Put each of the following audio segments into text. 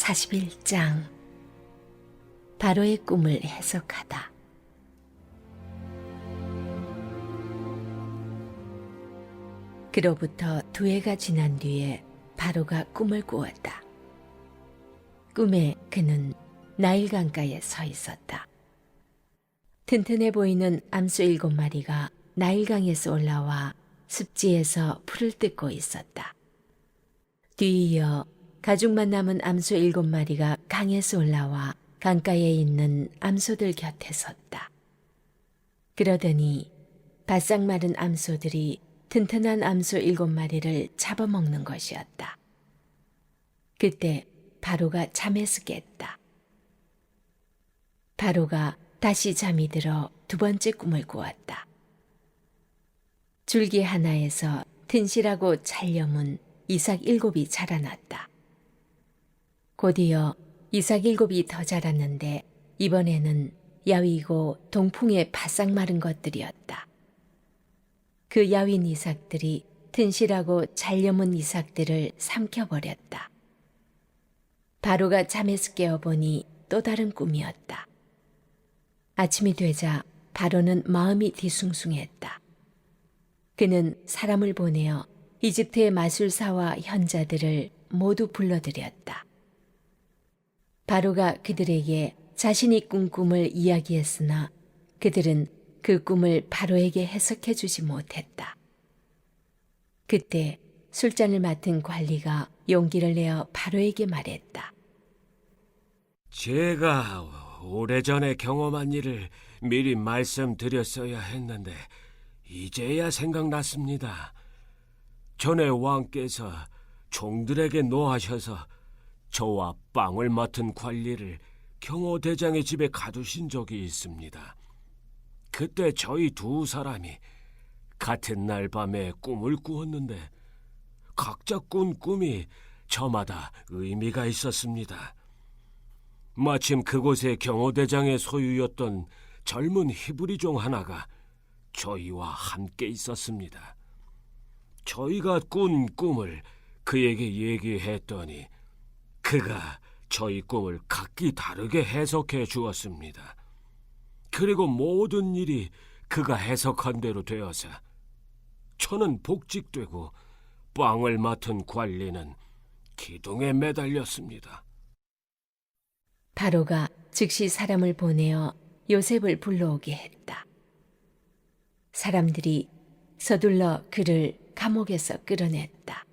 41장 바로의 꿈을 해석하다. 그로부터 2해가 지난 뒤에 바로가 꿈을 꾸었다. 꿈에 그는 나일 강가에 서 있었다. 튼튼해 보이는 암소 7마리가 나일강에서 올라와 습지에서 풀을 뜯고 있었다. 뒤이어 가죽만 남은 암소 7마리가 강에서 올라와 강가에 있는 암소들 곁에 섰다. 그러더니 바싹 마른 암소들이 튼튼한 암소 7마리를 잡아먹는 것이었다. 그때 바로가 잠에서 깼다. 바로가 다시 잠이 들어 2번째 꿈을 꾸었다. 줄기 하나에서 튼실하고 찰염은 이삭 7이 자라났다. 곧이어 이삭 7이 더 자랐는데 이번에는 야위고 동풍에 바싹 마른 것들이었다. 그 야윈 이삭들이 튼실하고 찰염은 이삭들을 삼켜버렸다. 바로가 잠에서 깨어보니 또 다른 꿈이었다. 아침이 되자 바로는 마음이 뒤숭숭했다. 그는 사람을 보내어 이집트의 마술사와 현자들을 모두 불러들였다. 바로가 그들에게 자신이 꾼 꿈을 이야기했으나 그들은 그 꿈을 바로에게 해석해 주지 못했다. 그때 술잔을 맡은 관리가 용기를 내어 바로에게 말했다. 제가 오래전에 경험한 일을 미리 말씀드렸어야 했는데 이제야 생각났습니다. 전에 왕께서 종들에게 노하셔서 저와 빵을 맡은 관리를 경호대장의 집에 가두신 적이 있습니다. 그때 저희 2사람이 같은 날 밤에 꿈을 꾸었는데 각자 꾼 꿈이 저마다 의미가 있었습니다. 마침 그곳의 경호대장의 소유였던 젊은 히브리종 하나가 저희와 함께 있었습니다. 저희가 꾼 꿈을 그에게 얘기했더니 그가 저희 꿈을 각기 다르게 해석해 주었습니다. 그리고 모든 일이 그가 해석한 대로 되어서 저는 복직되고 빵을 맡은 관리는 기둥에 매달렸습니다. 바로가 즉시 사람을 보내어 요셉을 불러오게 했다. 사람들이 서둘러 그를 감옥에서 끌어냈다.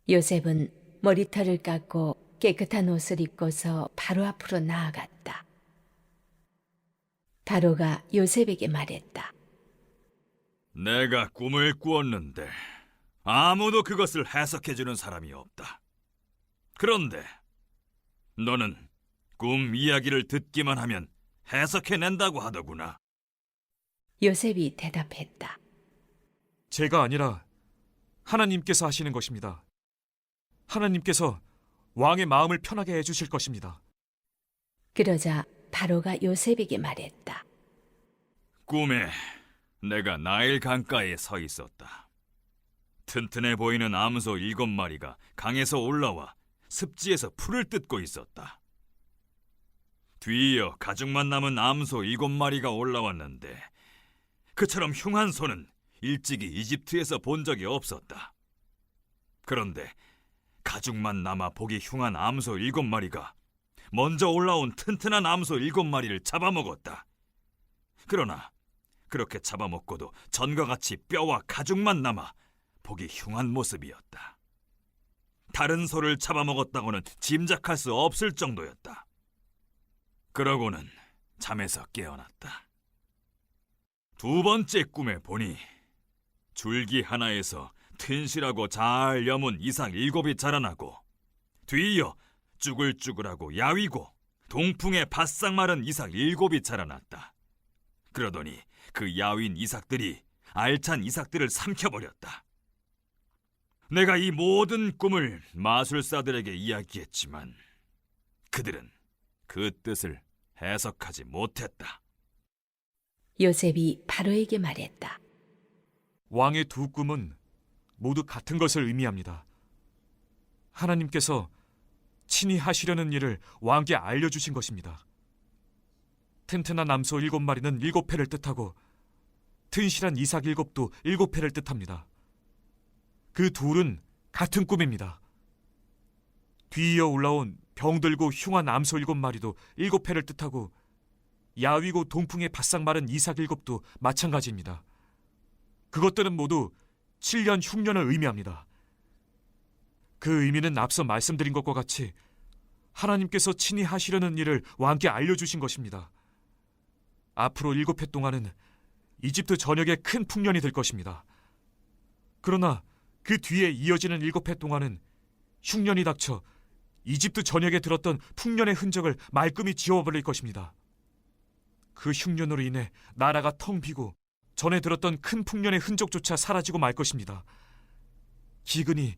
요셉은 머리털을 깎고 깨끗한 옷을 입고서 바로 앞으로 나아갔다. 바로가 요셉에게 말했다. 내가 꿈을 꾸었는데 아무도 그것을 해석해주는 사람이 없다. 그런데 너는 꿈 이야기를 듣기만 하면 해석해낸다고 하더구나. 요셉이 대답했다. 제가 아니라 하나님께서 하시는 것입니다. 하나님께서 왕의 마음을 편하게 해주실 것입니다. 그러자 바로가 요셉에게 말했다. 꿈에 내가 나일 강가에 서 있었다. 튼튼해 보이는 암소 7마리가 강에서 올라와 습지에서 풀을 뜯고 있었다. 뒤이어 가죽만 남은 암소 7마리가 올라왔는데 그처럼 흉한 소는 일찍이 이집트에서 본 적이 없었다. 그런데 가죽만 남아 보기 흉한 암소 7마리가 먼저 올라온 튼튼한 암소 7마리를 잡아먹었다. 그러나 그렇게 잡아먹고도 전과 같이 뼈와 가죽만 남아 보기 흉한 모습이었다. 다른 소를 잡아먹었다고는 짐작할 수 없을 정도였다. 그러고는 잠에서 깨어났다. 2번째 꿈에 보니 줄기 하나에서 튼실하고 잘 여문 이삭 7이 자라나고 뒤이어 쭈글쭈글하고 야위고 동풍에 바싹 마른 이삭 7이 자라났다. 그러더니 그 야윈 이삭들이 알찬 이삭들을 삼켜버렸다. 내가 이 모든 꿈을 마술사들에게 이야기했지만 그들은 그 뜻을 해석하지 못했다. 요셉이 바로에게 말했다. 왕의 2 꿈은 모두 같은 것을 의미합니다. 하나님께서 친히 하시려는 일을 왕께 알려주신 것입니다. 튼튼한 암소 7마리는 7패를 뜻하고 튼실한 이삭 7도 7패를 뜻합니다. 그 둘은 같은 꿈입니다. 뒤이어 올라온 병들고 흉한 암소 7마리도 7패를 뜻하고 야위고 동풍에 바싹 마른 이삭 7도 마찬가지입니다. 그것들은 모두 7년 흉년을 의미합니다. 그 의미는 앞서 말씀드린 것과 같이 하나님께서 친히 하시려는 일을 왕께 알려주신 것입니다. 앞으로 7해 동안은 이집트 전역에 큰 풍년이 될 것입니다. 그러나 그 뒤에 이어지는 7해 동안은 흉년이 닥쳐 이집트 전역에 들었던 풍년의 흔적을 말끔히 지워버릴 것입니다. 그 흉년으로 인해 나라가 텅 비고 전에 들었던 큰 풍년의 흔적조차 사라지고 말 것입니다. 기근이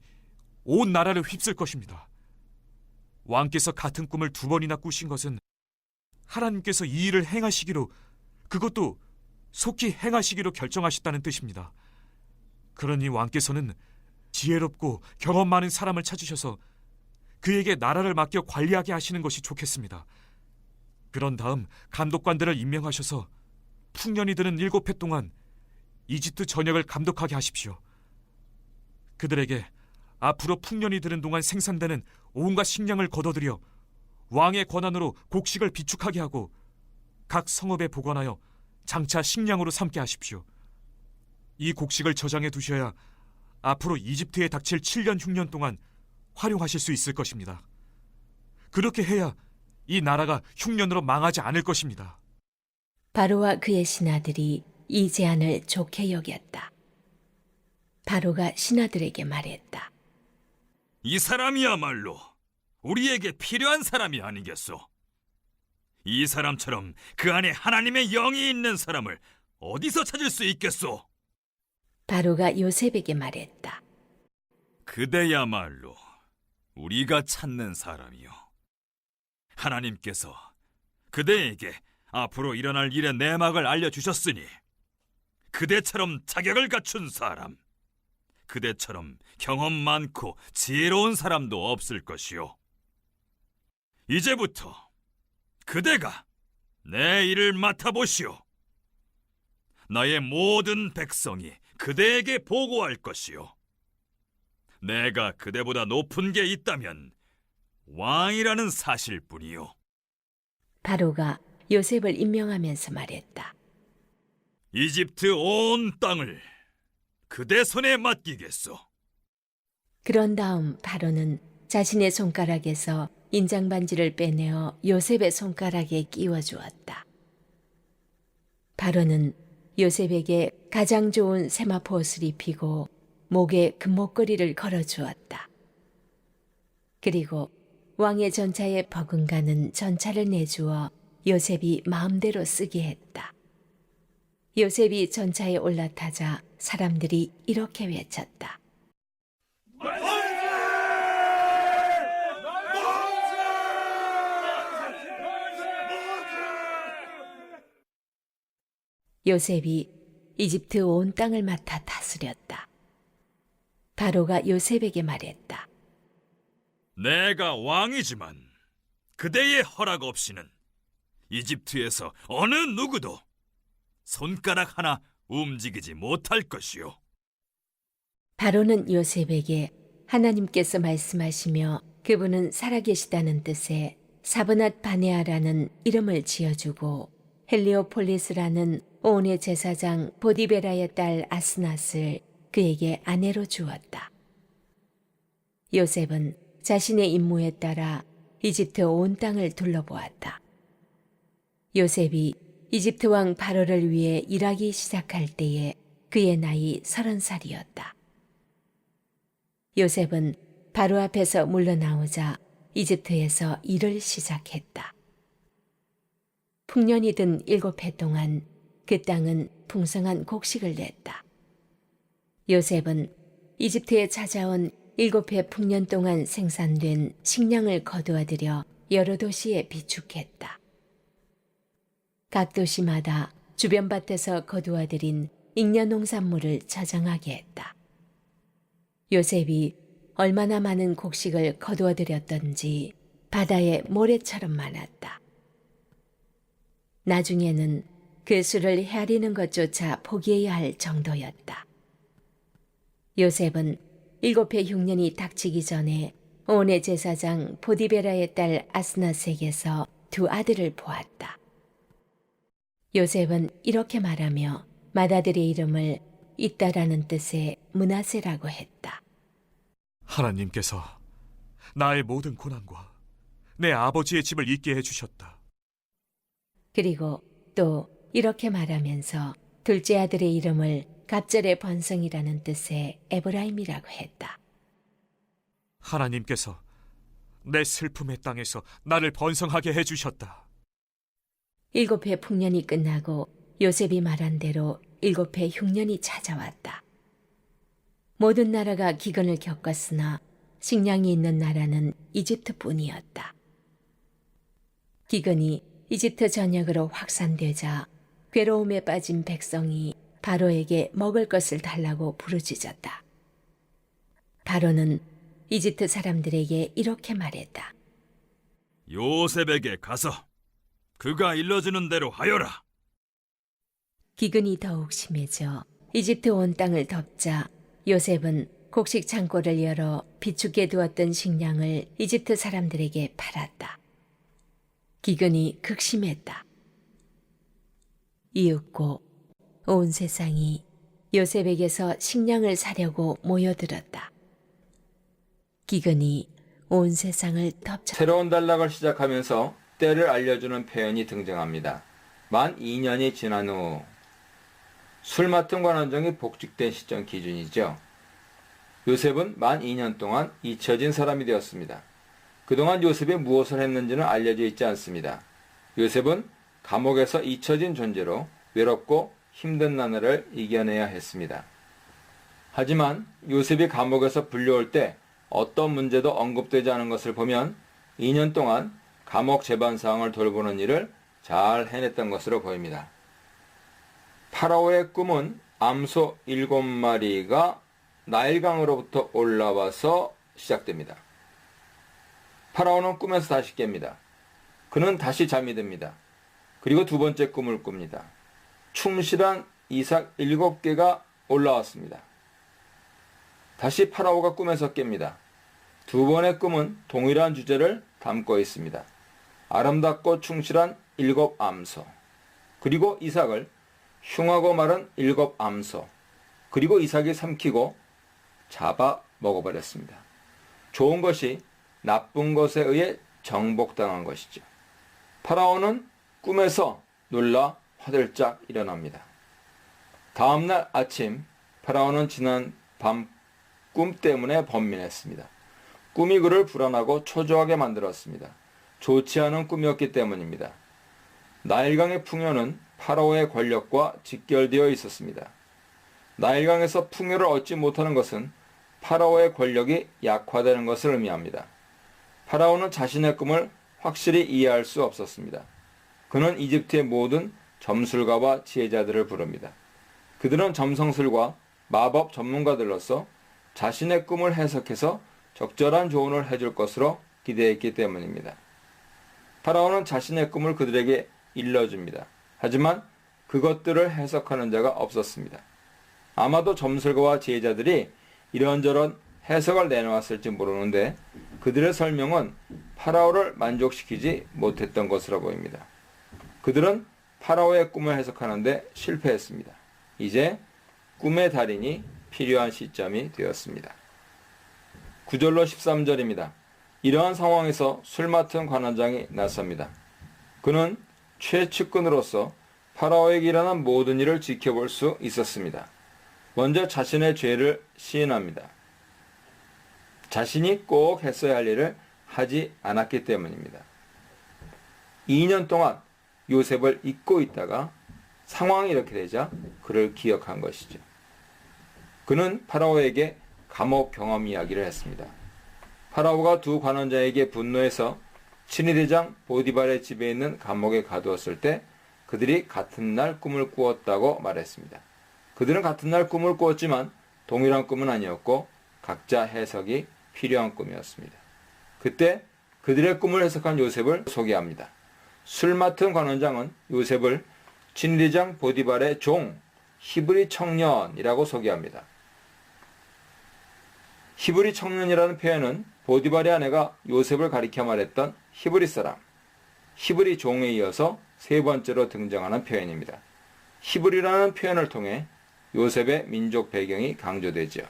온 나라를 휩쓸 것입니다. 왕께서 같은 꿈을 2번이나 꾸신 것은 하나님께서 이 일을 행하시기로, 그것도 속히 행하시기로 결정하셨다는 뜻입니다. 그러니 왕께서는 지혜롭고 경험 많은 사람을 찾으셔서 그에게 나라를 맡겨 관리하게 하시는 것이 좋겠습니다. 그런 다음 감독관들을 임명하셔서 풍년이 드는 7해 동안 이집트 전역을 감독하게 하십시오. 그들에게 앞으로 풍년이 드는 동안 생산되는 온갖 식량을 거둬들여 왕의 권한으로 곡식을 비축하게 하고 각 성읍에 보관하여 장차 식량으로 삼게 하십시오. 이 곡식을 저장해 두셔야 앞으로 이집트에 닥칠 7년 흉년 동안 활용하실 수 있을 것입니다. 그렇게 해야 이 나라가 흉년으로 망하지 않을 것입니다. 바로와 그의 신하들이 이 제안을 좋게 여겼다. 바로가 신하들에게 말했다. 이 사람이야말로 우리에게 필요한 사람이 아니겠소? 이 사람처럼 그 안에 하나님의 영이 있는 사람을 어디서 찾을 수 있겠소? 바로가 요셉에게 말했다. 그대야말로 우리가 찾는 사람이요. 하나님께서 그대에게 앞으로 일어날 일의 내막을 알려주셨으니 그대처럼 자격을 갖춘 사람, 그대처럼 경험 많고 지혜로운 사람도 없을 것이요. 이제부터 그대가 내 일을 맡아보시오. 나의 모든 백성이 그대에게 보고할 것이요. 내가 그대보다 높은 게 있다면 왕이라는 사실뿐이요. 바로가 요셉을 임명하면서 말했다. 이집트 온 땅을 그대 손에 맡기겠소. 그런 다음 바로는 자신의 손가락에서 인장반지를 빼내어 요셉의 손가락에 끼워 주었다. 바로는 요셉에게 가장 좋은 세마포 옷을 입히고 목에 금목걸이를 걸어 주었다. 그리고 왕의 전차에 버금가는 전차를 내주어 요셉이 마음대로 쓰게 했다. 요셉이 전차에 올라타자 사람들이 이렇게 외쳤다. 요셉이 이집트 온 땅을 맡아 다스렸다. 바로가 요셉에게 말했다. 내가 왕이지만 그대의 허락 없이는 이집트에서 어느 누구도 손가락 하나 움직이지 못할 것이요. 바로는 요셉에게 하나님께서 말씀하시며 그분은 살아계시다는 뜻의 사브낫 바네아라는 이름을 지어주고 헬리오폴리스라는 온의 제사장 보디베라의 딸 아스낫을 그에게 아내로 주었다. 요셉은 자신의 임무에 따라 이집트 온 땅을 둘러보았다. 요셉이 이집트 왕 바로를 위해 일하기 시작할 때에 그의 나이 30살이었다. 요셉은 바로 앞에서 물러나오자 이집트에서 일을 시작했다. 풍년이 든 7해 동안 그 땅은 풍성한 곡식을 냈다. 요셉은 이집트에 찾아온 7해 풍년 동안 생산된 식량을 거두어들여 여러 도시에 비축했다. 각 도시마다 주변 밭에서 거두어들인 잉여 농산물을 저장하게 했다. 요셉이 얼마나 많은 곡식을 거두어들였던지 바다의 모래처럼 많았다. 나중에는 그 수를 헤아리는 것조차 포기해야 할 정도였다. 요셉은 7해 흉년이 닥치기 전에 온의 제사장 보디베라의 딸 아스나스에게서 2 아들을 보았다. 요셉은 이렇게 말하며 맏아들의 이름을 있다라는 뜻의 므낫세라고 했다. 하나님께서 나의 모든 고난과 내 아버지의 집을 잊게 해주셨다. 그리고 또 이렇게 말하면서 둘째 아들의 이름을 갑절의 번성이라는 뜻의 에브라임이라고 했다. 하나님께서 내 슬픔의 땅에서 나를 번성하게 해주셨다. 7해 풍년이 끝나고 요셉이 말한 대로 7해 흉년이 찾아왔다. 모든 나라가 기근을 겪었으나 식량이 있는 나라는 이집트뿐이었다. 기근이 이집트 전역으로 확산되자 괴로움에 빠진 백성이 바로에게 먹을 것을 달라고 부르짖었다. 바로는 이집트 사람들에게 이렇게 말했다. 요셉에게 가서 그가 일러주는 대로 하여라. 기근이 더욱 심해져 이집트 온 땅을 덮자 요셉은 곡식 창고를 열어 비축해 두었던 식량을 이집트 사람들에게 팔았다. 기근이 극심했다. 이윽고 온 세상이 요셉에게서 식량을 사려고 모여들었다. 기근이 온 세상을 덮쳐 새로운 단락을 시작하면서 때를 알려주는 표현이 등장합니다. 만 2년이 지난 후 술 맡은 관원장이 복직된 시점 기준이죠. 요셉은 만 2년 동안 잊혀진 사람이 되었습니다. 그동안 요셉이 무엇을 했는지는 알려져 있지 않습니다. 요셉은 감옥에서 잊혀진 존재로 외롭고 힘든 나날을 이겨내야 했습니다. 하지만 요셉이 감옥에서 불려올 때 어떤 문제도 언급되지 않은 것을 보면 2년 동안 감옥 재반 사항을 돌보는 일을 잘 해냈던 것으로 보입니다. 파라오의 꿈은 암소 7마리가 나일강으로부터 올라와서 시작됩니다. 파라오는 꿈에서 다시 깹니다. 그는 다시 잠이 듭니다. 그리고 두 번째 꿈을 꿉니다. 충실한 이삭 7개가 올라왔습니다. 다시 파라오가 꿈에서 깹니다. 두 번의 꿈은 동일한 주제를 담고 있습니다. 아름답고 충실한 7 암소, 그리고 이삭을 흉하고 마른 7 암소, 그리고 이삭이 삼키고 잡아 먹어버렸습니다. 좋은 것이 나쁜 것에 의해 정복당한 것이죠. 파라오는 꿈에서 놀라 화들짝 일어납니다. 다음날 아침 파라오는 지난 밤 꿈 때문에 번민했습니다. 꿈이 그를 불안하고 초조하게 만들었습니다. 좋지 않은 꿈이었기 때문입니다. 나일강의 풍요는 파라오의 권력과 직결되어 있었습니다. 나일강에서 풍요를 얻지 못하는 것은 파라오의 권력이 약화되는 것을 의미합니다. 파라오는 자신의 꿈을 확실히 이해할 수 없었습니다. 그는 이집트의 모든 점술가와 지혜자들을 부릅니다. 그들은 점성술과 마법 전문가들로서 자신의 꿈을 해석해서 적절한 조언을 해줄 것으로 기대했기 때문입니다. 파라오는 자신의 꿈을 그들에게 일러줍니다. 하지만 그것들을 해석하는 자가 없었습니다. 아마도 점술가와 지혜자들이 이런저런 해석을 내놓았을지 모르는데 그들의 설명은 파라오를 만족시키지 못했던 것으로 보입니다. 그들은 파라오의 꿈을 해석하는데 실패했습니다. 이제 꿈의 달인이 필요한 시점이 되었습니다. 9절로 13절입니다. 이러한 상황에서 술 맡은 관원장이 나섭니다. 그는 최측근으로서 파라오에게 일어난 모든 일을 지켜볼 수 있었습니다. 먼저 자신의 죄를 시인합니다. 자신이 꼭 했어야 할 일을 하지 않았기 때문입니다. 2년 동안 요셉을 잊고 있다가 상황이 이렇게 되자 그를 기억한 것이죠. 그는 파라오에게 감옥 경험 이야기를 했습니다. 파라오가 두 관원자에게 분노해서 친위대장 보디발의 집에 있는 감옥에 가두었을 때 그들이 같은 날 꿈을 꾸었다고 말했습니다. 그들은 같은 날 꿈을 꾸었지만 동일한 꿈은 아니었고 각자 해석이 필요한 꿈이었습니다. 그때 그들의 꿈을 해석한 요셉을 소개합니다. 술 맡은 관원장은 요셉을 진리장 보디발의 종, 히브리 청년이라고 소개합니다. 히브리 청년이라는 표현은 보디발의 아내가 요셉을 가리켜 말했던 히브리 사람, 히브리 종에 이어서 세 번째로 등장하는 표현입니다. 히브리라는 표현을 통해 요셉의 민족 배경이 강조되죠.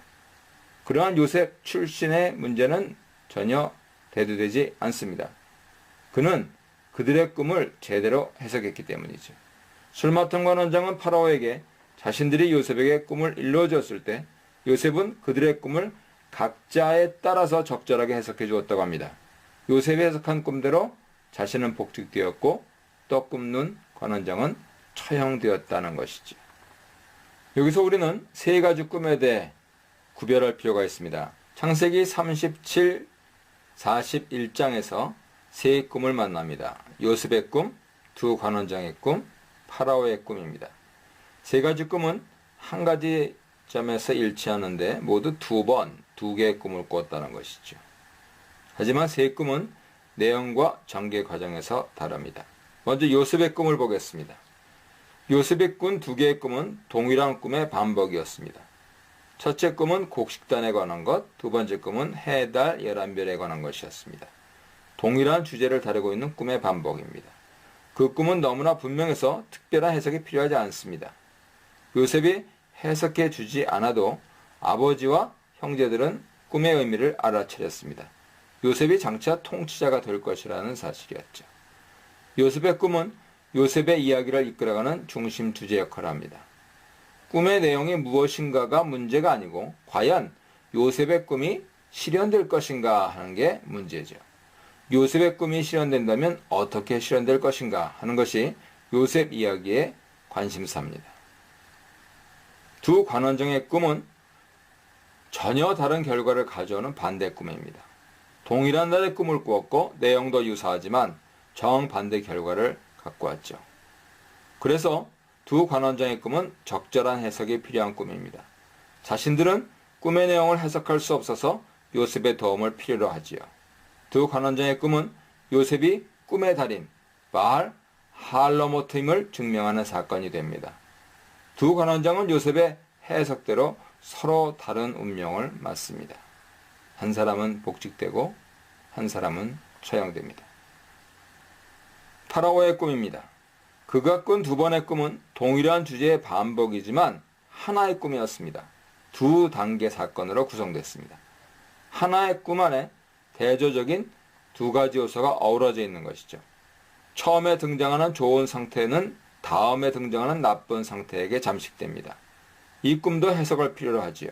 그러한 요셉 출신의 문제는 전혀 대두되지 않습니다. 그는 그들의 꿈을 제대로 해석했기 때문이죠. 술 맡은 관원장은 파라오에게 자신들이 요셉에게 꿈을 일러주었을 때 요셉은 그들의 꿈을 각자에 따라서 적절하게 해석해 주었다고 합니다. 요셉이 해석한 꿈대로 자신은 복직되었고 또 꿈눈 관원장은 처형되었다는 것이죠. 여기서 우리는 세 가지 꿈에 대해 구별할 필요가 있습니다. 창세기 37, 41장에서 세 꿈을 만납니다. 요셉의 꿈, 두 관원장의 꿈, 파라오의 꿈입니다. 세 가지 꿈은 한 가지 점에서 일치하는데 모두 두 개의 꿈을 꿨다는 것이죠. 하지만 세 꿈은 내용과 전개 과정에서 다릅니다. 먼저 요셉의 꿈을 보겠습니다. 요셉이 꾼 두 개의 꿈은 동일한 꿈의 반복이었습니다. 첫째 꿈은 곡식단에 관한 것, 두 번째 꿈은 해, 달, 열한별에 관한 것이었습니다. 동일한 주제를 다루고 있는 꿈의 반복입니다. 그 꿈은 너무나 분명해서 특별한 해석이 필요하지 않습니다. 요셉이 해석해 주지 않아도 아버지와 형제들은 꿈의 의미를 알아차렸습니다. 요셉이 장차 통치자가 될 것이라는 사실이었죠. 요셉의 꿈은 요셉의 이야기를 이끌어가는 중심 주제 역할을 합니다. 꿈의 내용이 무엇인가가 문제가 아니고 과연 요셉의 꿈이 실현될 것인가 하는 게 문제죠. 요셉의 꿈이 실현된다면 어떻게 실현될 것인가 하는 것이 요셉 이야기의 관심사입니다. 두 관원장의 꿈은 전혀 다른 결과를 가져오는 반대 꿈입니다. 동일한 날의 꿈을 꾸었고 내용도 유사하지만 정반대 결과를 갖고 왔죠. 그래서 두 관원장의 꿈은 적절한 해석이 필요한 꿈입니다. 자신들은 꿈의 내용을 해석할 수 없어서 요셉의 도움을 필요로 하지요. 두 관원장의 꿈은 요셉이 꿈의 달인 바알 할러모트임을 증명하는 사건이 됩니다. 두 관원장은 요셉의 해석대로 서로 다른 운명을 맞습니다. 한 사람은 복직되고 한 사람은 처형됩니다. 파라오의 꿈입니다. 그가 꾼 두 번의 꿈은 동일한 주제의 반복이지만 하나의 꿈이었습니다. 두 단계 사건으로 구성됐습니다. 하나의 꿈 안에 대조적인 두 가지 요소가 어우러져 있는 것이죠. 처음에 등장하는 좋은 상태는 다음에 등장하는 나쁜 상태에게 잠식됩니다. 이 꿈도 해석을 필요로 하지요.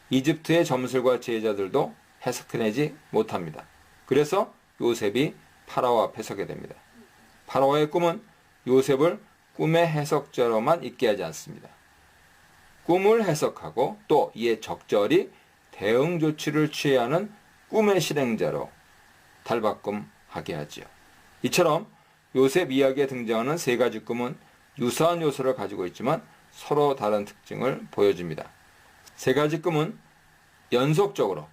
이집트의 점술과 제자들도 해석해내지 못합니다. 그래서 요셉이 파라오 앞에 서게 됩니다. 파라오의 꿈은 요셉을 꿈의 해석자로만 있게 하지 않습니다. 꿈을 해석하고 또 이에 적절히 대응 조치를 취해야 하는 꿈의 실행자로 탈바꿈하게 하지요. 이처럼 요셉 이야기에 등장하는 세 가지 꿈은 유사한 요소를 가지고 있지만 서로 다른 특징을 보여줍니다. 세 가지 꿈은 연속적으로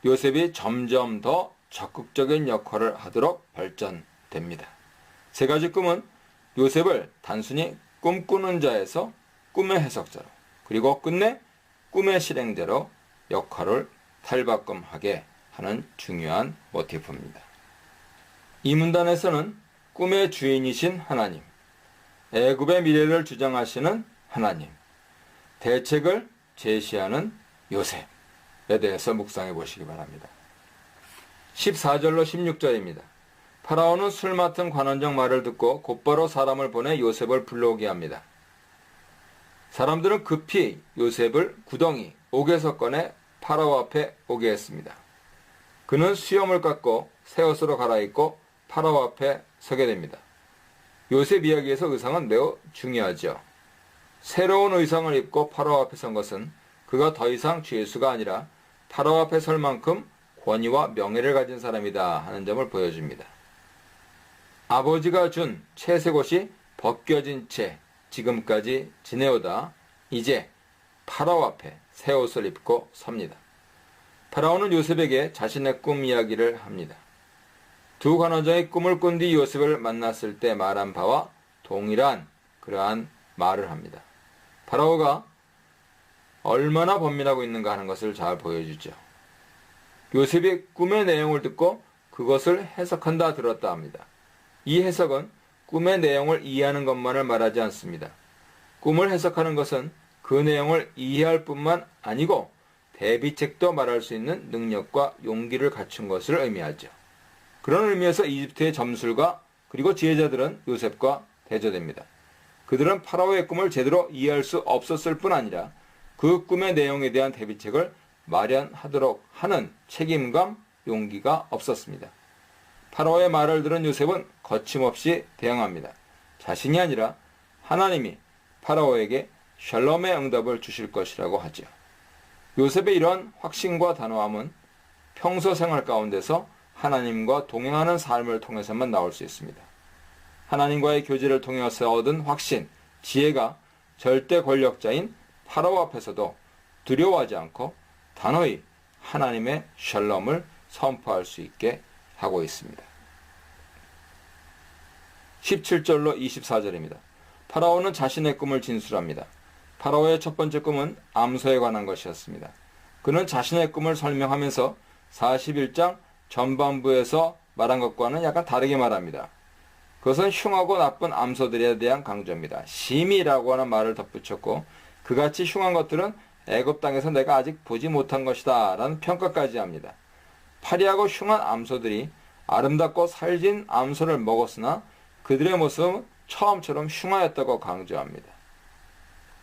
요셉이 점점 더 적극적인 역할을 하도록 발전됩니다. 세 가지 꿈은 요셉을 단순히 꿈꾸는 자에서 꿈의 해석자로 그리고 끝내 꿈의 실행자로 역할을 탈바꿈하게 하는 중요한 모티프입니다. 이 문단에서는 꿈의 주인이신 하나님, 애굽의 미래를 주장하시는 하나님, 대책을 제시하는 요셉에 대해서 묵상해 보시기 바랍니다. 14절로 16절입니다. 파라오는 술 맡은 관원장 말을 듣고 곧바로 사람을 보내 요셉을 불러오게 합니다. 사람들은 급히 요셉을 구덩이, 옥에서 꺼내 파라오 앞에 오게 했습니다. 그는 수염을 깎고 새 옷으로 갈아입고 파라오 앞에 서게 됩니다. 요셉 이야기에서 의상은 매우 중요하죠. 새로운 의상을 입고 파라오 앞에 선 것은 그가 더 이상 죄수가 아니라 파라오 앞에 설 만큼 권위와 명예를 가진 사람이다 하는 점을 보여줍니다. 아버지가 준 채색 옷이 벗겨진 채 지금까지 지내오다 이제 파라오 앞에 새 옷을 입고 섭니다. 파라오는 요셉에게 자신의 꿈 이야기를 합니다. 두 관원장이 꿈을 꾼 뒤 요셉을 만났을 때 말한 바와 동일한 그러한 말을 합니다. 파라오가 얼마나 번민하고 있는가 하는 것을 잘 보여주죠. 요셉이 꿈의 내용을 듣고 그것을 해석한다 들었다 합니다. 이 해석은 꿈의 내용을 이해하는 것만을 말하지 않습니다. 꿈을 해석하는 것은 그 내용을 이해할 뿐만 아니고 대비책도 말할 수 있는 능력과 용기를 갖춘 것을 의미하죠. 그런 의미에서 이집트의 점술가 그리고 지혜자들은 요셉과 대조됩니다. 그들은 파라오의 꿈을 제대로 이해할 수 없었을 뿐 아니라 그 꿈의 내용에 대한 대비책을 마련하도록 하는 책임감, 용기가 없었습니다. 파라오의 말을 들은 요셉은 거침없이 대응합니다. 자신이 아니라 하나님이 파라오에게 샬롬의 응답을 주실 것이라고 하죠. 요셉의 이러한 확신과 단호함은 평소 생활 가운데서 하나님과 동행하는 삶을 통해서만 나올 수 있습니다. 하나님과의 교제를 통해서 얻은 확신, 지혜가 절대 권력자인 파라오 앞에서도 두려워하지 않고 단호히 하나님의 샬롬을 선포할 수 있게 하고 있습니다. 17절로 24절입니다. 파라오는 자신의 꿈을 진술합니다. 파라오의 첫 번째 꿈은 암소에 관한 것이었습니다. 그는 자신의 꿈을 설명하면서 41장 전반부에서 말한 것과는 약간 다르게 말합니다. 그것은 흉하고 나쁜 암소들에 대한 강조입니다. 심이라고 하는 말을 덧붙였고 그같이 흉한 것들은 애굽 땅에서 내가 아직 보지 못한 것이다 라는 평가까지 합니다. 파리하고 흉한 암소들이 아름답고 살진 암소를 먹었으나 그들의 모습은 처음처럼 흉하였다고 강조합니다.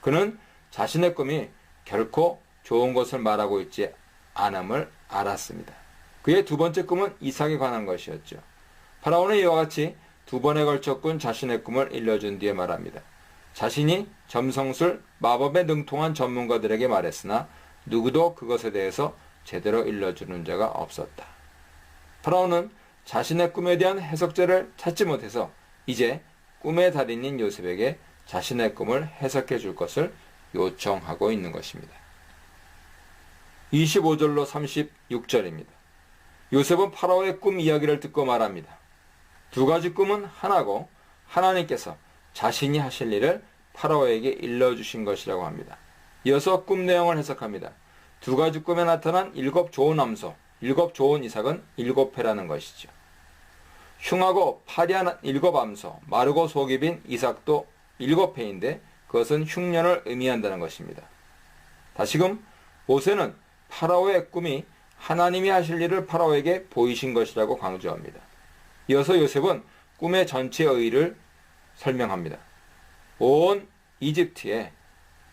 그는 자신의 꿈이 결코 좋은 것을 말하고 있지 않음을 알았습니다. 그의 두 번째 꿈은 이삭에 관한 것이었죠. 파라오는 이와 같이 두 번에 걸쳐 꾼 자신의 꿈을 일러준 뒤에 말합니다. 자신이 점성술, 마법에 능통한 전문가들에게 말했으나 누구도 그것에 대해서 제대로 일러주는 자가 없었다. 파라오는 자신의 꿈에 대한 해석자를 찾지 못해서 이제 꿈의 달인인 요셉에게 자신의 꿈을 해석해 줄 것을 요청하고 있는 것입니다. 25절로 36절입니다. 요셉은 파라오의 꿈 이야기를 듣고 말합니다. 두 가지 꿈은 하나고 하나님께서 자신이 하실 일을 파라오에게 일러주신 것이라고 합니다. 이어서 꿈 내용을 해석합니다. 두 가지 꿈에 나타난 7 좋은 암소, 7 좋은 이삭은 7회라는 것이죠. 흉하고 파리한 7 암소, 마르고 속이 빈 이삭도 7회인데 그것은 흉년을 의미한다는 것입니다. 다시금 모세는 파라오의 꿈이 하나님이 하실 일을 파라오에게 보이신 것이라고 강조합니다. 이어서 요셉은 꿈의 전체 의의를 설명합니다. 온 이집트에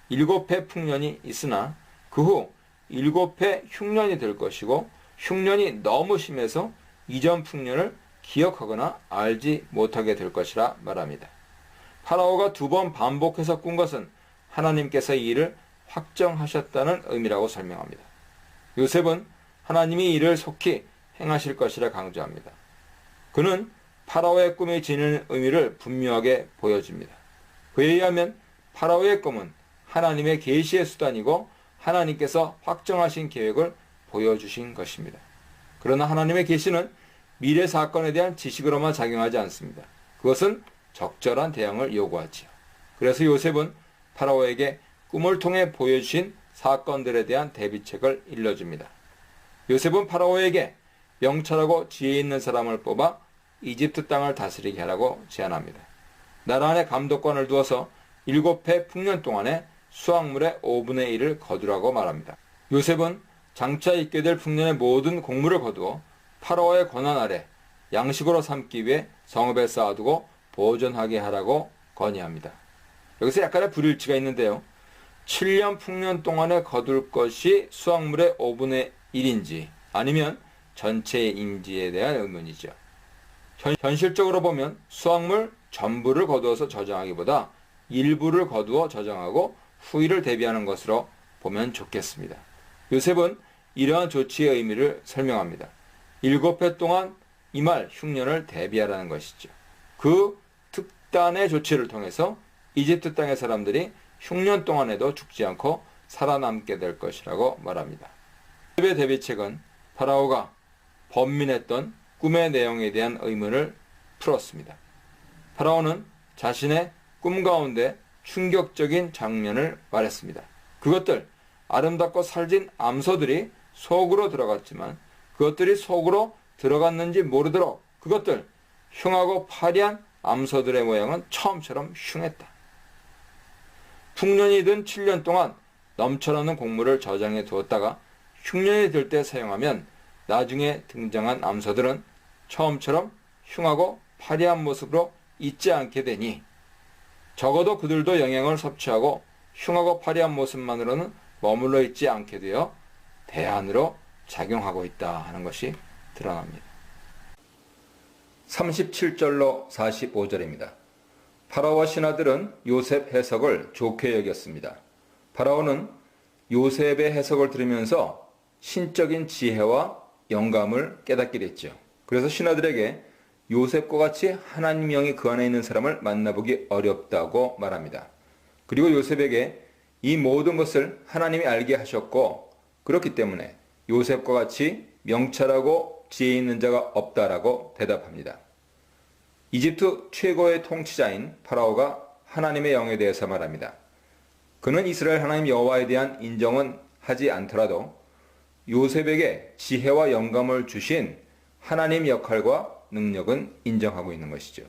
7회 풍년이 있으나 그 후 7회 흉년이 될 것이고 흉년이 너무 심해서 이전 풍년을 기억하거나 알지 못하게 될 것이라 말합니다. 파라오가 2번 반복해서 꾼 것은 하나님께서 이 일을 확정하셨다는 의미라고 설명합니다. 요셉은 하나님이 이를 속히 행하실 것이라 강조합니다. 그는 파라오의 꿈이 지니는 의미를 분명하게 보여줍니다. 그에 의하면 파라오의 꿈은 하나님의 계시의 수단이고 하나님께서 확정하신 계획을 보여주신 것입니다. 그러나 하나님의 계시는 미래 사건에 대한 지식으로만 작용하지 않습니다. 그것은 적절한 대응을 요구하지요. 그래서 요셉은 파라오에게 꿈을 통해 보여주신 사건들에 대한 대비책을 일러줍니다. 요셉은 파라오에게 명철하고 지혜 있는 사람을 뽑아 이집트 땅을 다스리게 하라고 제안합니다. 나라 안에 감독관을 두어서 7회 풍년 동안에 수확물의 5분의 1을 거두라고 말합니다. 요셉은 장차 있게 될 풍년의 모든 곡물을 거두어 파라오의 권한 아래 양식으로 삼기 위해 성읍에 쌓아두고 보존하게 하라고 건의합니다. 여기서 약간의 불일치가 있는데요. 7년 풍년 동안에 거둘 것이 수확물의 5분의 1인지 아니면 전체인지에 대한 의문이죠. 현실적으로 보면 수확물 전부를 거두어서 저장하기보다 일부를 거두어 저장하고 후일을 대비하는 것으로 보면 좋겠습니다. 요셉은 이러한 조치의 의미를 설명합니다. 7회 동안 임할 흉년을 대비하라는 것이죠. 그 특단의 조치를 통해서 이집트 땅의 사람들이 흉년 동안에도 죽지 않고 살아남게 될 것이라고 말합니다. 요셉의 대비책은 파라오가 번민했던 꿈의 내용에 대한 의문을 풀었습니다. 파라오는 자신의 꿈 가운데 충격적인 장면을 말했습니다. 그것들 아름답고 살진 암소들이 속으로 들어갔지만 그것들이 속으로 들어갔는지 모르도록 그것들 흉하고 파리한 암소들의 모양은 처음처럼 흉했다. 풍년이 든 7년 동안 넘쳐나는 곡물을 저장해 두었다가 흉년이 들 때 사용하면 나중에 등장한 암소들은 처음처럼 흉하고 파리한 모습으로 있지 않게 되니 적어도 그들도 영양을 섭취하고 흉하고 파리한 모습만으로는 머물러 있지 않게 되어 대안으로 작용하고 있다 하는 것이 드러납니다. 37절로 45절입니다. 파라오와 신하들은 요셉 해석을 좋게 여겼습니다. 파라오는 요셉의 해석을 들으면서 신적인 지혜와 영감을 깨닫게 됐죠. 그래서 신하들에게 요셉과 같이 하나님 영이 그 안에 있는 사람을 만나보기 어렵다고 말합니다. 그리고 요셉에게 이 모든 것을 하나님이 알게 하셨고 그렇기 때문에 요셉과 같이 명철하고 지혜 있는 자가 없다라고 대답합니다. 이집트 최고의 통치자인 파라오가 하나님의 영에 대해서 말합니다. 그는 이스라엘 하나님 여호와에 대한 인정은 하지 않더라도 요셉에게 지혜와 영감을 주신 하나님 역할과 능력은 인정하고 있는 것이죠.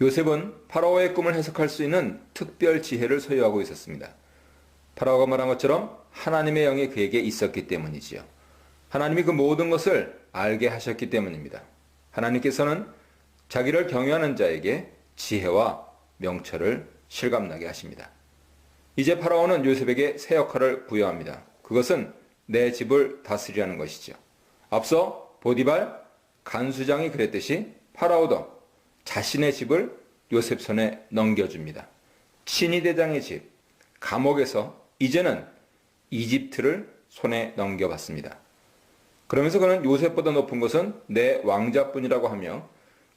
요셉은 파라오의 꿈을 해석할 수 있는 특별 지혜를 소유하고 있었습니다. 파라오가 말한 것처럼 하나님의 영이 그에게 있었기 때문이지요. 하나님이 그 모든 것을 알게 하셨기 때문입니다. 하나님께서는 자기를 경외하는 자에게 지혜와 명철을 실감나게 하십니다. 이제 파라오는 요셉에게 새 역할을 부여합니다. 그것은 내 집을 다스리라는 것이죠. 앞서 보디발 간수장이 그랬듯이 파라오도 자신의 집을 요셉 손에 넘겨줍니다. 친위 대장의 집, 감옥에서 이제는 이집트를 손에 넘겨받습니다. 그러면서 그는 요셉보다 높은 것은 내 왕자뿐이라고 하며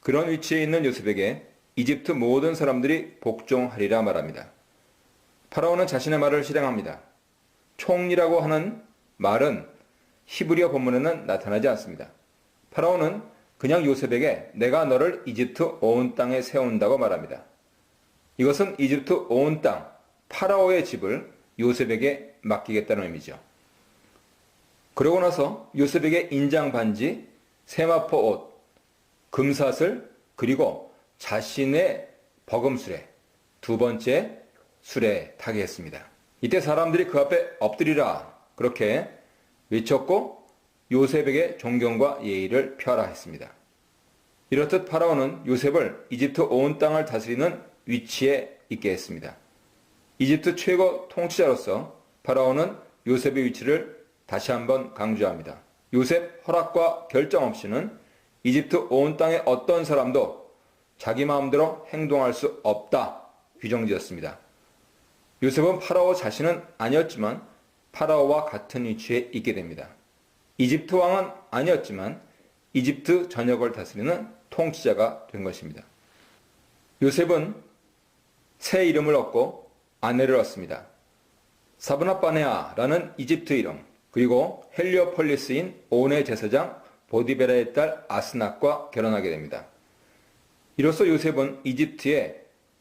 그런 위치에 있는 요셉에게 이집트 모든 사람들이 복종하리라 말합니다. 파라오는 자신의 말을 실행합니다. 총리라고 하는 말은 히브리어 본문에는 나타나지 않습니다. 파라오는 그냥 요셉에게 내가 너를 이집트 온 땅에 세운다고 말합니다. 이것은 이집트 온 땅, 파라오의 집을 요셉에게 맡기겠다는 의미죠. 그러고 나서 요셉에게 인장 반지, 세마포 옷, 금사슬, 그리고 자신의 버금수레, 두 번째 수레에 타게 했습니다. 이때 사람들이 그 앞에 엎드리라 그렇게 외쳤고 요셉에게 존경과 예의를 표하라 했습니다. 이렇듯 파라오는 요셉을 이집트 온 땅을 다스리는 위치에 있게 했습니다. 이집트 최고 통치자로서 파라오는 요셉의 위치를 다시 한번 강조합니다. 요셉 허락과 결정 없이는 이집트 온 땅의 어떤 사람도 자기 마음대로 행동할 수 없다 규정지었습니다. 요셉은 파라오 자신은 아니었지만 파라오와 같은 위치에 있게 됩니다. 이집트 왕은 아니었지만 이집트 전역을 다스리는 통치자가 된 것입니다. 요셉은 새 이름을 얻고 아내를 얻습니다. 사브나바네아라는 이집트 이름, 그리고 헬리오폴리스인 온의 제사장 보디베라의 딸 아스낙과 결혼하게 됩니다. 이로써 요셉은 이집트의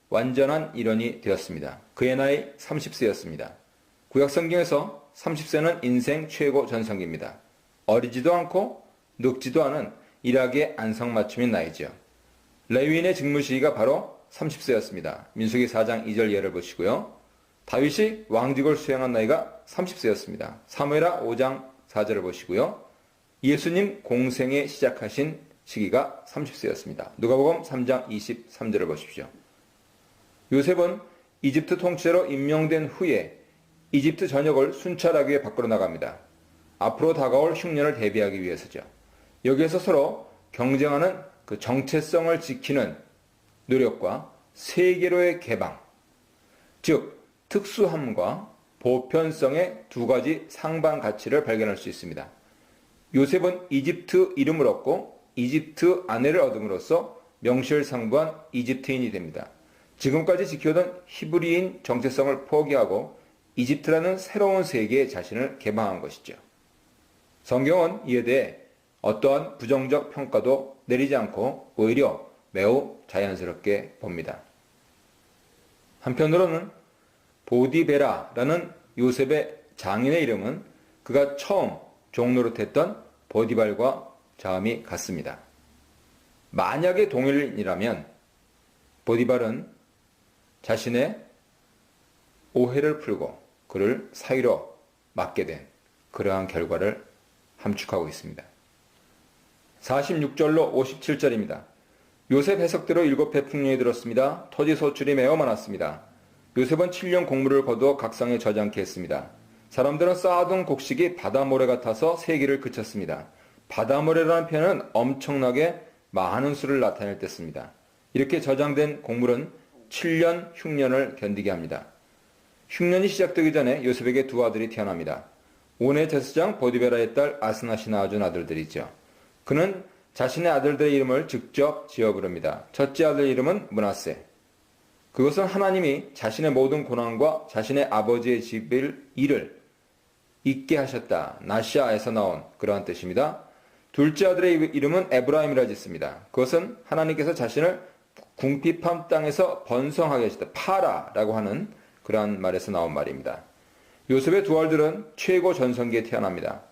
완전한 일원이 되었습니다. 그의 나이 30세였습니다. 구약 성경에서 30세는 인생 최고 전성기입니다. 어리지도 않고 늙지도 않은 일하기에 안성맞춤인 나이죠. 레위인의 직무 시기가 바로 30세였습니다. 민수기 4장 2절 예를 보시고요. 다윗이 왕직을 수행한 나이가 30세였습니다. 사무엘하 5장 4절을 보시고요. 예수님 공생에 시작하신 시기가 30세였습니다. 누가복음 3장 23절을 보십시오. 요셉은 이집트 통치자로 임명된 후에 이집트 전역을 순찰하기 위해 밖으로 나갑니다. 앞으로 다가올 흉년을 대비하기 위해서죠. 여기에서 서로 경쟁하는 그 정체성을 지키는 노력과 세계로의 개방, 즉 특수함과 보편성의 두 가지 상반 가치를 발견할 수 있습니다. 요셉은 이집트 이름을 얻고 이집트 아내를 얻음으로써 명실상부한 이집트인이 됩니다. 지금까지 지켜오던 히브리인 정체성을 포기하고 이집트라는 새로운 세계에 자신을 개방한 것이죠. 성경은 이에 대해 어떠한 부정적 평가도 내리지 않고 오히려 매우 자연스럽게 봅니다. 한편으로는 보디베라라는 요셉의 장인의 이름은 그가 처음 종노릇했던 보디발과 자음이 같습니다. 만약에 동일이라면 보디발은 자신의 오해를 풀고 그를 사위로 맡게 된 그러한 결과를 함축하고 있습니다. 46절로 57절입니다. 요셉 해석대로 7해 풍년이 들었습니다. 토지 소출이 매우 많았습니다. 요셉은 7년 곡물을 거두어 각성에 저장케 했습니다. 사람들은 쌓아둔 곡식이 바다모래 같아서 세기를 그쳤습니다. 바다모래라는 표현은 엄청나게 많은 수를 나타낼 때 씁니다. 이렇게 저장된 곡물은 7년 흉년을 견디게 합니다. 흉년이 시작되기 전에 요셉에게 두 아들이 태어납니다. 온의 제사장 보디베라의 딸 아스낫이 낳아준 아들들이죠. 그는 자신의 아들들의 이름을 직접 지어 부릅니다. 첫째 아들의 이름은 므낫세. 그것은 하나님이 자신의 모든 고난과 자신의 아버지의 집을 일을 잊게 하셨다. 나시아에서 나온 그러한 뜻입니다. 둘째 아들의 이름은 에브라임이라 짓습니다. 그것은 하나님께서 자신을 궁핍한 땅에서 번성하게 하셨다. 파라라고 하는 그러한 말에서 나온 말입니다. 요셉의 두 아들은 최고 전성기에 태어납니다.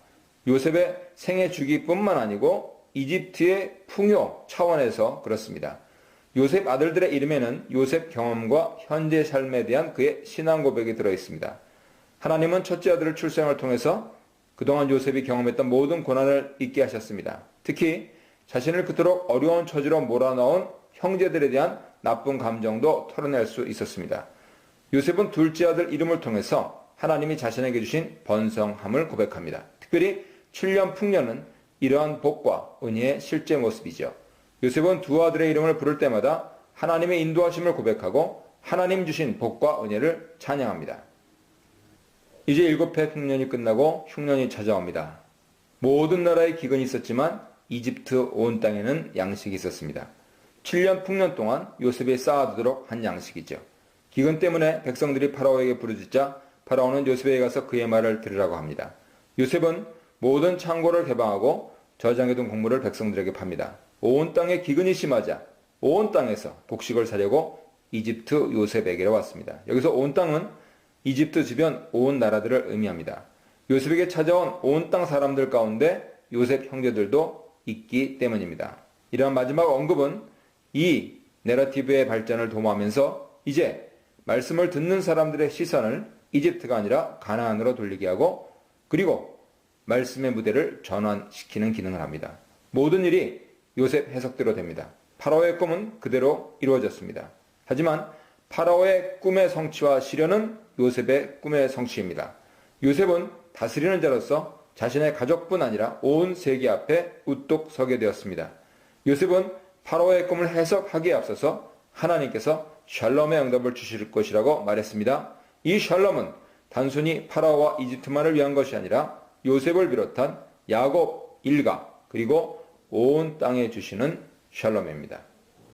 요셉의 생애 주기뿐만 아니고 이집트의 풍요 차원에서 그렇습니다. 요셉 아들들의 이름에는 요셉 경험과 현재 삶에 대한 그의 신앙 고백이 들어있습니다. 하나님은 첫째 아들을 출생을 통해서 그동안 요셉이 경험했던 모든 고난을 잊게 하셨습니다. 특히 자신을 그토록 어려운 처지로 몰아넣은 형제들에 대한 나쁜 감정도 털어낼 수 있었습니다. 요셉은 둘째 아들 이름을 통해서 하나님이 자신에게 주신 번성함을 고백합니다. 특별히 7년 풍년은 이러한 복과 은혜의 실제 모습이죠. 요셉은 두 아들의 이름을 부를 때마다 하나님의 인도하심을 고백하고 하나님 주신 복과 은혜를 찬양합니다. 이제 7해 풍년이 끝나고 흉년이 찾아옵니다. 모든 나라에 기근이 있었지만 이집트 온 땅에는 양식이 있었습니다. 7년 풍년 동안 요셉이 쌓아두도록 한 양식이죠. 기근 때문에 백성들이 파라오에게 부르짖자 파라오는 요셉에게 가서 그의 말을 들으라고 합니다. 요셉은 모든 창고를 개방하고 저장해둔 곡물을 백성들에게 팝니다. 온 땅에 기근이 심하자 온 땅에서 곡식을 사려고 이집트 요셉에게로 왔습니다. 여기서 온 땅은 이집트 주변 온 나라들을 의미합니다. 요셉에게 찾아온 온 땅 사람들 가운데 요셉 형제들도 있기 때문입니다. 이러한 마지막 언급은 이 내러티브의 발전을 도모하면서 이제 말씀을 듣는 사람들의 시선을 이집트가 아니라 가나안으로 돌리게 하고 그리고 말씀의 무대를 전환시키는 기능을 합니다. 모든 일이 요셉 해석대로 됩니다. 파라오의 꿈은 그대로 이루어졌습니다. 하지만 파라오의 꿈의 성취와 실현은 요셉의 꿈의 성취입니다. 요셉은 다스리는 자로서 자신의 가족뿐 아니라 온 세계 앞에 우뚝 서게 되었습니다. 요셉은 파라오의 꿈을 해석하기에 앞서서 하나님께서 샬롬의 응답을 주실 것이라고 말했습니다. 이 샬롬은 단순히 파라오와 이집트만을 위한 것이 아니라 요셉을 비롯한 야곱 일가 그리고 온 땅에 주시는 샬롬입니다.